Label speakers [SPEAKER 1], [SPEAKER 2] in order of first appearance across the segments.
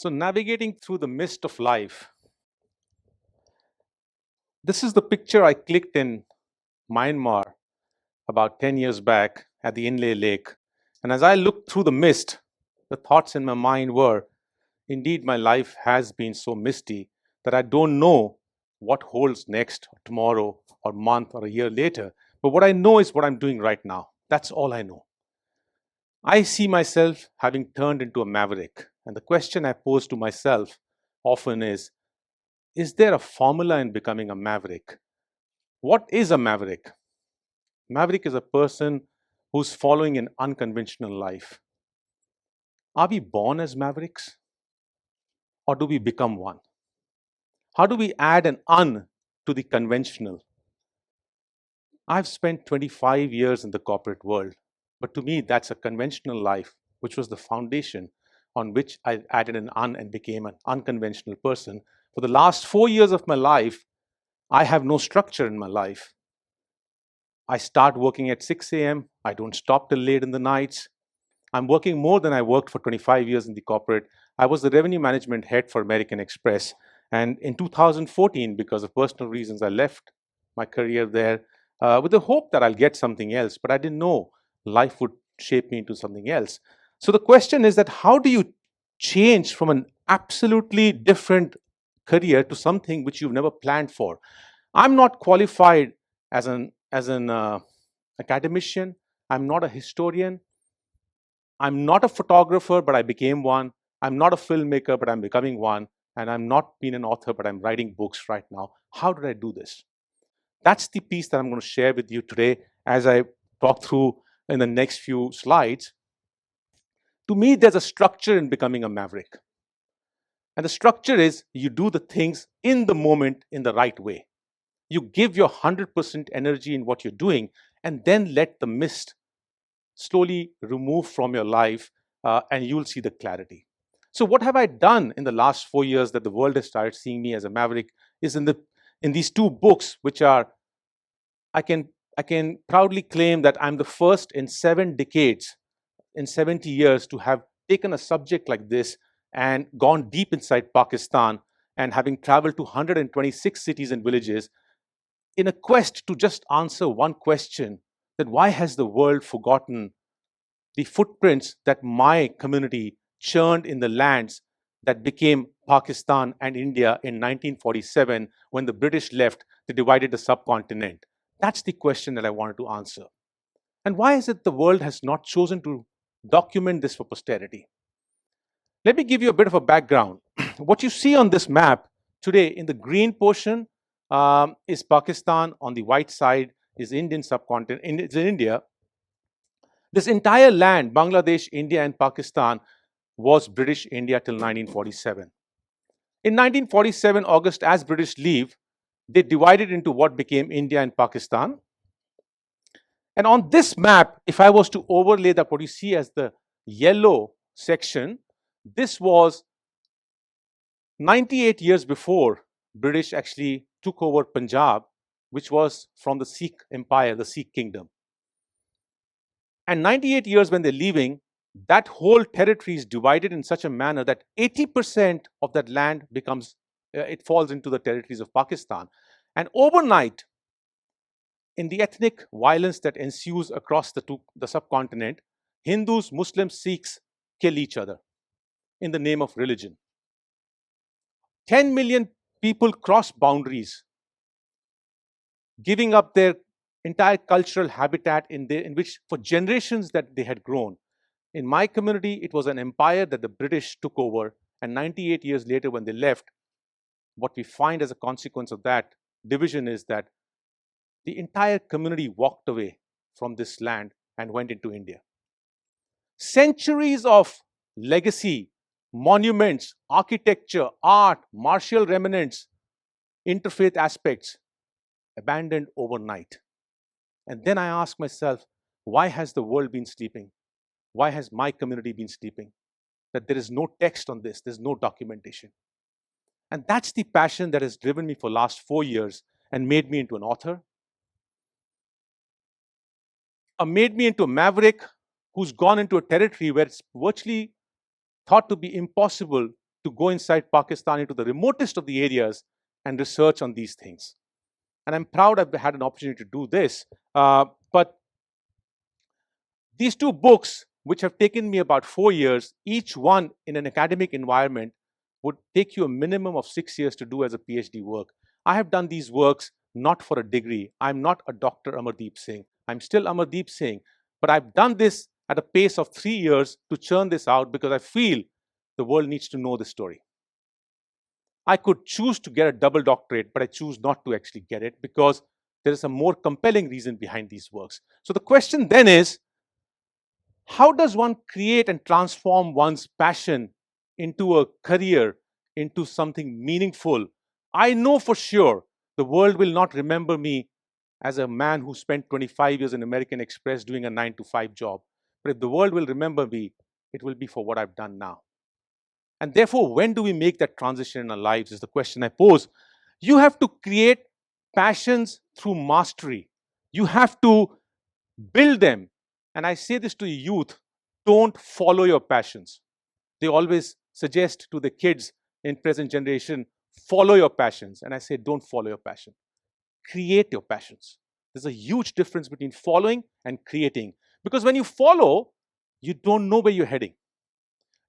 [SPEAKER 1] So, navigating through the mist of life. This is the picture I clicked in Myanmar about 10 years back at the Inle Lake. And as I looked through the mist, the thoughts in my mind were indeed, my life has been so misty that I don't know what holds next, tomorrow, or month, or a year later. But what I know is what I'm doing right now. That's all I know. I see myself having turned into a maverick. And the question I pose to myself often is there a formula in becoming a maverick? What is a maverick? Maverick is a person who's following an unconventional life. Are we born as mavericks or do we become one? How do we add an un to the conventional? I've spent 25 years in the corporate world, but to me, that's a conventional life, which was the foundation on which I added an un and became an unconventional person. For the last 4 years of my life, I have no structure in my life. I start working at 6 a.m. I don't stop till late in the nights. I'm working more than I worked for 25 years in the corporate. I was the revenue management head for American Express. And in 2014, because of personal reasons, I left my career there with the hope that I'll get something else. But I didn't know life would shape me into something else. So the question is that how do you change from an absolutely different career to something which you've never planned for? I'm not qualified as an academician. I'm not a historian. I'm not a photographer, but I became one. I'm not a filmmaker, but I'm becoming one. And I'm not being an author, but I'm writing books right now. How did I do this? That's the piece that I'm going to share with you today as I talk through in the next few slides. To me, there's a structure in becoming a maverick. And the structure is you do the things in the moment in the right way. You give your 100% energy in what you're doing, and then let the mist slowly remove from your life, and you'll see the clarity. So what have I done in the last 4 years that the world has started seeing me as a maverick is in these two books, which are, I can proudly claim that I'm the first in 7 decades, in 70 years, to have taken a subject like this and gone deep inside Pakistan, and having traveled to 126 cities and villages in a quest to just answer one question, that why has the world forgotten the footprints that my community churned in the lands that became Pakistan and India in 1947 when the British left, they divided the subcontinent. That's the question that I wanted to answer. And why is it the world has not chosen to document this for posterity? Let me give you a bit of a background. What you see on this map today in the green portion is Pakistan, on the white side is Indian subcontinent, it's in India. This entire land, Bangladesh, India, and Pakistan, was British India till 1947. In 1947, August, as British leave, they divided into what became India and Pakistan. And on this map, if I was to overlay that, what you see as the yellow section, this was 98 years before British actually took over Punjab, which was from the Sikh Empire, the Sikh Kingdom. And 98 years when they're leaving, that whole territory is divided in such a manner that 80% of that land becomes, it falls into the territories of Pakistan. And overnight, in the ethnic violence that ensues across the subcontinent, Hindus, Muslims, Sikhs kill each other in the name of religion. 10 million people cross boundaries, giving up their entire cultural habitat in which for generations that they had grown. In my community, it was an empire that the British took over, and 98 years later when they left, what we find as a consequence of that division is that the entire community walked away from this land and went into India. Centuries of legacy, monuments, architecture, art, martial remnants, interfaith aspects, abandoned overnight. And then I ask myself, why has the world been sleeping? Why has my community been sleeping? That there is no text on this, there's no documentation. And that's the passion that has driven me for the last 4 years and made me into an author, made me into a maverick who's gone into a territory where it's virtually thought to be impossible to go inside Pakistan into the remotest of the areas and research on these things. And I'm proud I've had an opportunity to do this. But these two books, which have taken me about 4 years, each one in an academic environment, would take you a minimum of 6 years to do as a PhD work. I have done these works not for a degree. I'm not a Dr. Amardeep Singh. I'm still Amardeep Singh, but I've done this at a pace of 3 years to churn this out because I feel the world needs to know this story. I could choose to get a double doctorate, but I choose not to actually get it because there is a more compelling reason behind these works. So the question then is, how does one create and transform one's passion into a career, into something meaningful? I know for sure the world will not remember me as a man who spent 25 years in American Express doing a 9-to-5 job. But if the world will remember me, it will be for what I've done now. And therefore, when do we make that transition in our lives is the question I pose. You have to create passions through mastery. You have to build them. And I say this to youth, don't follow your passions. They always suggest to the kids in present generation, follow your passions. And I say, don't follow your passion. Create your passions. There's a huge difference between following and creating. Because when you follow, you don't know where you're heading.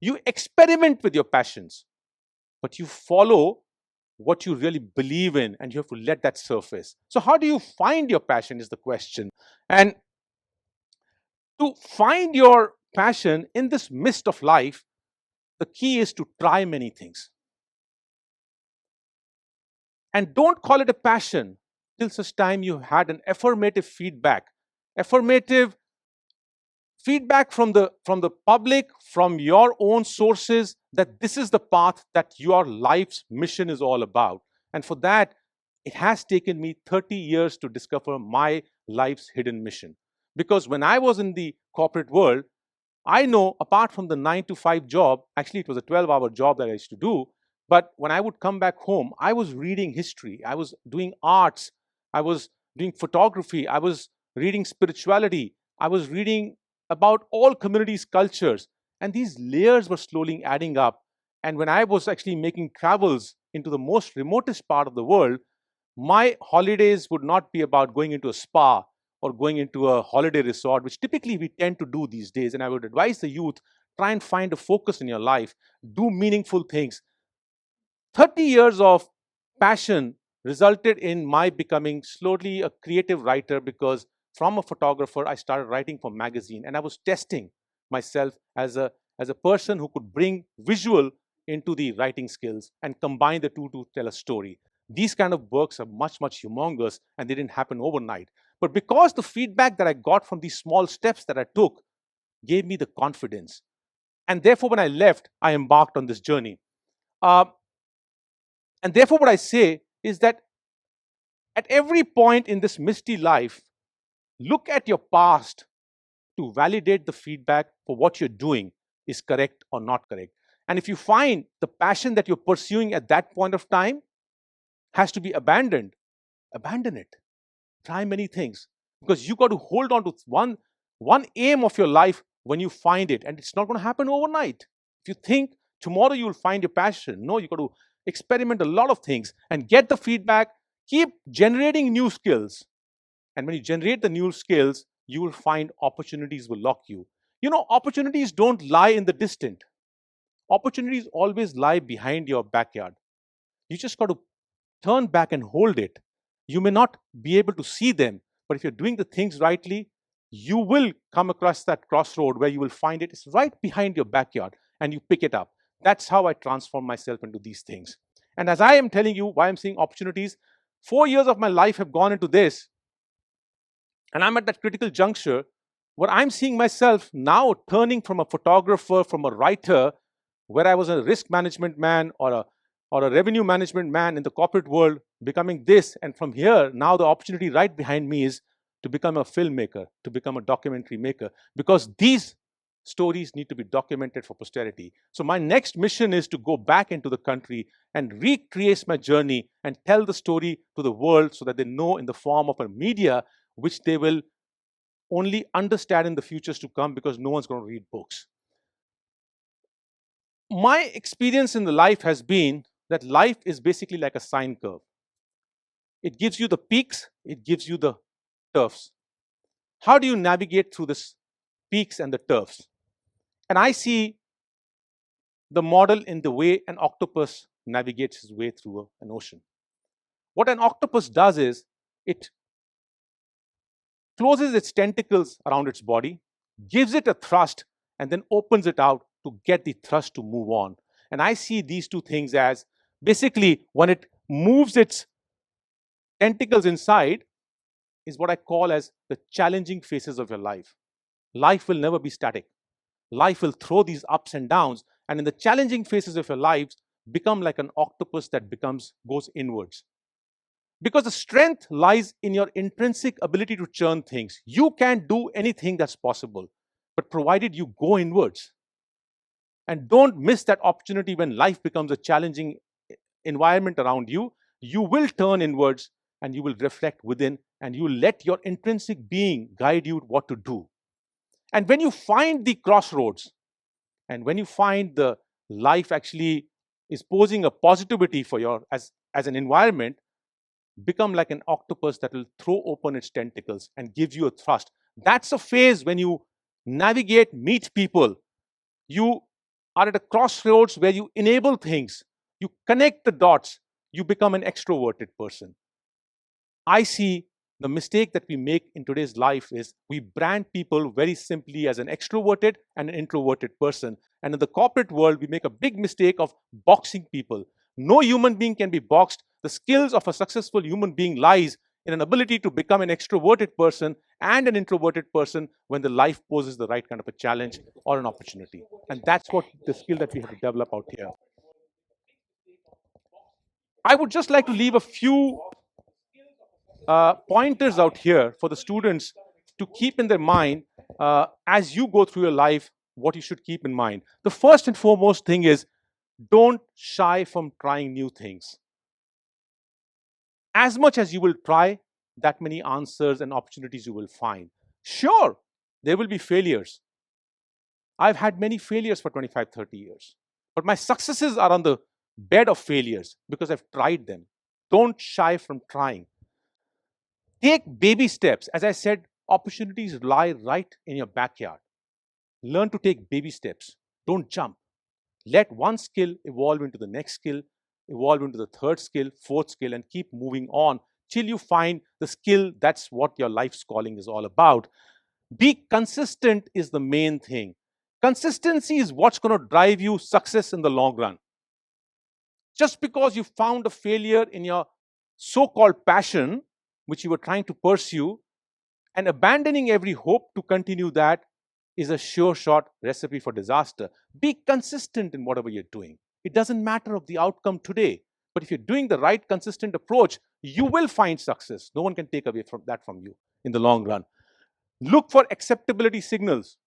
[SPEAKER 1] You experiment with your passions, but you follow what you really believe in and you have to let that surface. So how do you find your passion is the question. And to find your passion in this mist of life, the key is to try many things. And don't call it a passion till such time you had an affirmative feedback. Affirmative feedback from the public, from your own sources, that this is the path that your life's mission is all about. And for that, it has taken me 30 years to discover my life's hidden mission. Because when I was in the corporate world, I know apart from the 9-to-5 job, actually it was a 12-hour job that I used to do, but when I would come back home, I was reading history, I was doing arts, I was doing photography, I was reading spirituality, I was reading about all communities' cultures, and these layers were slowly adding up. And when I was actually making travels into the most remotest part of the world, my holidays would not be about going into a spa or going into a holiday resort, which typically we tend to do these days. And I would advise the youth, try and find a focus in your life, do meaningful things. 30 years of passion resulted in my becoming slowly a creative writer, because from a photographer, I started writing for magazine, and I was testing myself as a person who could bring visual into the writing skills and combine the two to tell a story. These kind of works are much, much humongous, and they didn't happen overnight. But because the feedback that I got from these small steps that I took gave me the confidence. And therefore, when I left, I embarked on this journey. And therefore, what I say is that at every point in this misty life, look at your past to validate the feedback for what you're doing is correct or not correct. And if you find the passion that you're pursuing at that point of time has to be abandoned, abandon it. Try many things, because you got to hold on to one aim of your life when you find it, and it's not going to happen overnight. If you think tomorrow you will find your passion, no, you got to experiment a lot of things and get the feedback, keep generating new skills. And when you generate the new skills, you will find opportunities will lock you. You know, opportunities don't lie in the distant. Opportunities always lie behind your backyard. You just got to turn back and hold it. You may not be able to see them, but if you're doing the things rightly, you will come across that crossroad where you will find it. It's right behind your backyard, and you pick it up. That's how I transform myself into these things. And as I am telling you why I'm seeing opportunities, 4 years of my life have gone into this. And I'm at that critical juncture where I'm seeing myself now turning from a photographer, from a writer, where I was a risk management man or a revenue management man in the corporate world, becoming this. And from here, now the opportunity right behind me is to become a filmmaker, to become a documentary maker, because these stories need to be documented for posterity. So my next mission is to go back into the country and recreate my journey and tell the story to the world so that they know in the form of a media which they will only understand in the futures to come, because no one's going to read books. My experience in the life has been that life is basically like a sine curve. It gives you the peaks, it gives you the turfs. How do you navigate through this peaks and the turfs? And I see the model in the way an octopus navigates his way through an ocean. What an octopus does is it closes its tentacles around its body, gives it a thrust, and then opens it out to get the thrust to move on. And I see these two things as basically when it moves its tentacles inside is what I call as the challenging phases of your life. Life will never be static. Life will throw these ups and downs, and in the challenging phases of your lives, become like an octopus that goes inwards. Because the strength lies in your intrinsic ability to churn things. You can do anything that's possible, but provided you go inwards. And don't miss that opportunity when life becomes a challenging environment around you. You will turn inwards and you will reflect within, and you will let your intrinsic being guide you what to do. And when you find the crossroads, and when you find the life actually is posing a positivity for your as an environment, become like an octopus that will throw open its tentacles and give you a thrust. That's a phase when you navigate, meet people. You are at a crossroads where you enable things, you connect the dots, you become an extroverted person. I see the mistake that we make in today's life is we brand people very simply as an extroverted and an introverted person. And in the corporate world, we make a big mistake of boxing people. No human being can be boxed. The skills of a successful human being lies in an ability to become an extroverted person and an introverted person when the life poses the right kind of a challenge or an opportunity. And that's what the skill that we have to develop out here. I would just like to leave a few pointers out here for the students to keep in their mind as you go through your life, what you should keep in mind. The first and foremost thing is don't shy from trying new things. As much as you will try, that many answers and opportunities you will find. Sure, there will be failures. I've had many failures for 25, 30 years. But my successes are on the bed of failures because I've tried them. Don't shy from trying. Take baby steps. As I said, opportunities lie right in your backyard. Learn to take baby steps. Don't jump. Let one skill evolve into the next skill, evolve into the third skill, fourth skill, and keep moving on till you find the skill that's what your life's calling is all about. Be consistent is the main thing. Consistency is what's going to drive you success in the long run. Just because you found a failure in your so-called passion, which you were trying to pursue, and abandoning every hope to continue that is a sure shot recipe for disaster. Be consistent in whatever you're doing. It doesn't matter of the outcome today, but if you're doing the right consistent approach, you will find success. No one can take away from you in the long run. Look for acceptability signals.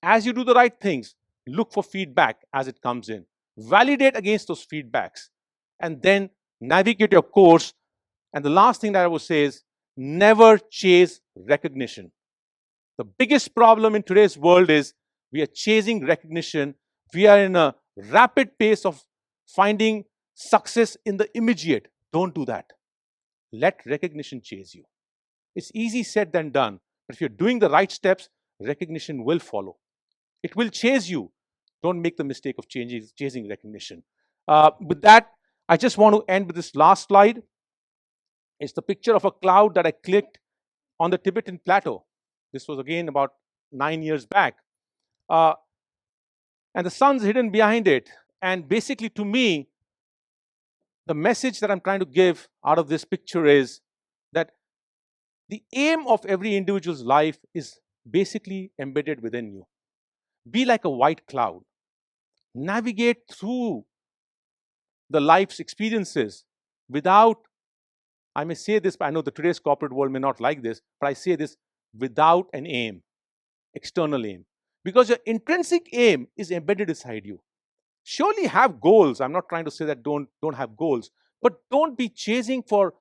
[SPEAKER 1] As you do the right things, look for feedback as it comes in. Validate against those feedbacks and then navigate your course. And the last thing that I would say is never chase recognition. The biggest problem in today's world is we are chasing recognition. We are in a rapid pace of finding success in the immediate. Don't do that. Let recognition chase you. It's easy said than done. But if you're doing the right steps, recognition will follow. It will chase you. Don't make the mistake of chasing recognition. With that, I just want to end with this last slide. It's the picture of a cloud that I clicked on the Tibetan plateau. This was again about 9 years back. And the sun's hidden behind it. And basically, to me, the message that I'm trying to give out of this picture is that the aim of every individual's life is basically embedded within you. Be like a white cloud. Navigate through the life's experiences without, I may say this, but I know the today's corporate world may not like this, but I say this without an aim, external aim. Because your intrinsic aim is embedded inside you. Surely have goals. I'm not trying to say that don't have goals, but don't be chasing for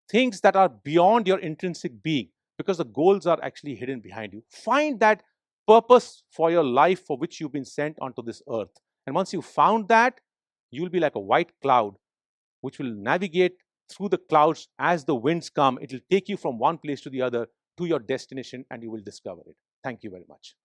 [SPEAKER 1] things that are beyond your intrinsic being, because the goals are actually hidden behind you. Find that purpose for your life for which you've been sent onto this earth. And once you found that, you'll be like a white cloud which will navigate through the clouds as the winds come. It will take you from one place to the other to your destination, and you will discover it. Thank you very much.